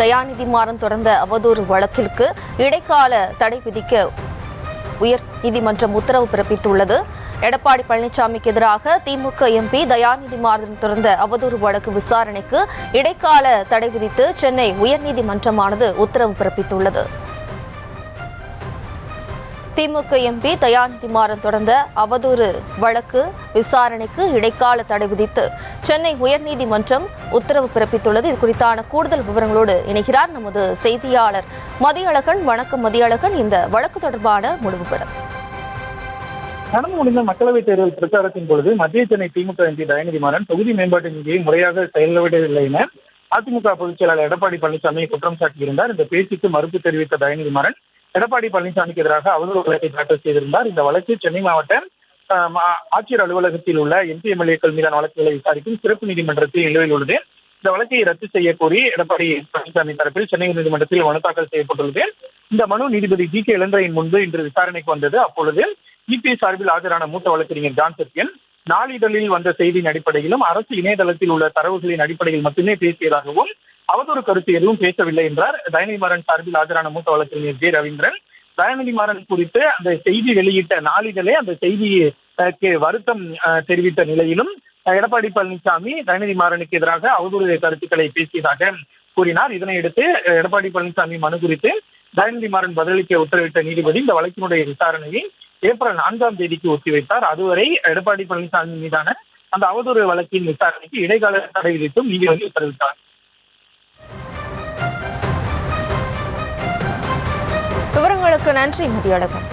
தயாநிதி மாறன் தொடர்ந்த அவதூறு வழக்கிற்கு இடைக்கால தடை விதிக்க உயர்நீதிமன்றம் உத்தரவு பிறப்பித்துள்ளது. எடப்பாடி பழனிசாமிக்கு எதிராக திமுக எம்பி தயாநிதி மாறன் தொடர்ந்த அவதூறு வழக்கு விசாரணைக்கு இடைக்கால தடை விதித்து சென்னை உயர்நீதிமன்றமானது உத்தரவு பிறப்பித்துள்ளது. திமுக எம்பி தயாநிதி மாறன் தொடர்ந்த அவதூறு வழக்கு விசாரணைக்கு இடைக்கால தடை விதித்து சென்னை உயர்நீதிமன்றம் உத்தரவு பிறப்பித்துள்ளது. இது குறித்தான கூடுதல் விவரங்களோடு இணைகிறார் நமது செய்தியாளர் மதியழகன். வணக்கம் மதியழகன், இந்த வழக்கு தொடர்பான முழு விவரம். நடந்து முடிந்த மக்களவைத் தேர்தல் பிரச்சாரத்தின் பொழுது மத்திய சென்னை திமுக எம்பி தயாநிதி மாறன் தொகுதி மேம்பாட்டு நிதியை முறையாக செயல்படவில்லை என அதிமுக பொதுச் செயலாளர் எடப்பாடி பழனிசாமி குற்றம் சாட்டியிருந்தார். இந்த பேச்சுக்கு மறுப்பு தெரிவித்த தயாநிதி மாறன் எடப்பாடி பழனிசாமிக்கு எதிராக அவதூறு வழக்கை தாக்கல் செய்திருந்தார். இந்த வழக்கு சென்னை மாவட்ட ஆட்சியர் அலுவலகத்தில் உள்ள எம்பி எம்எல்ஏக்கள் மீதான வழக்குகளை விசாரிக்கும் சிறப்பு நீதிமன்றத்தில் நிலுவையில் உள்ளது. இந்த வழக்கை ரத்து செய்ய கோரி எடப்பாடி பழனிசாமி தரப்பில் சென்னை நீதிமன்றத்தில் மனு தாக்கல் செய்யப்பட்டுள்ளது. இந்த மனு நீதிபதி ஜி.கே. இளந்திரையின் முன்பு இன்று விசாரணைக்கு வந்தது. அப்பொழுது இபிஎஸ் சார்பில் ஆஜரான மூத்த வழக்கறிஞர் ஜான் சத்யன் நாளிதழில் வந்த செய்தியின் அடிப்படையிலும் அரசு இணையதளத்தில் உள்ள தரவுகளின் அடிப்படையில் மட்டுமே பேசியதாகவும் அவதூறு கருத்து எதுவும் பேசவில்லை என்றார். தயாநிதி மாறன் சார்பில் ஆஜரான மூத்த வழக்கறிஞர் ஜே. ரவீந்திரன் தயாநிதி மாறன் குறித்து அந்த செய்தி வெளியிட்ட நாளிதழே அந்த செய்திக்கு வருத்தம் தெரிவித்த நிலையிலும் எடப்பாடி பழனிசாமி தயாநிதி மாறனுக்கு எதிராக அவதூறு கருத்துக்களை பேசியதாக கூறினார். இதனையடுத்து எடப்பாடி பழனிசாமி மனு குறித்து தயாநிதி மாறன் பதிலளிக்க உத்தரவிட்ட நீதிபதி இந்த வழக்கினுடைய விசாரணையை ஏப்ரல் 4ஆம் தேதிக்கு ஒத்திவைத்தார். அதுவரை எடப்பாடி பழனிசாமி மீதான அந்த அவதூறு வழக்கின் விசாரணைக்கு இடைக்கால தடை விதித்தும் நீதிபதி உத்தரவிட்டார். விவரங்களுக்கு நன்றி மதியழகன்.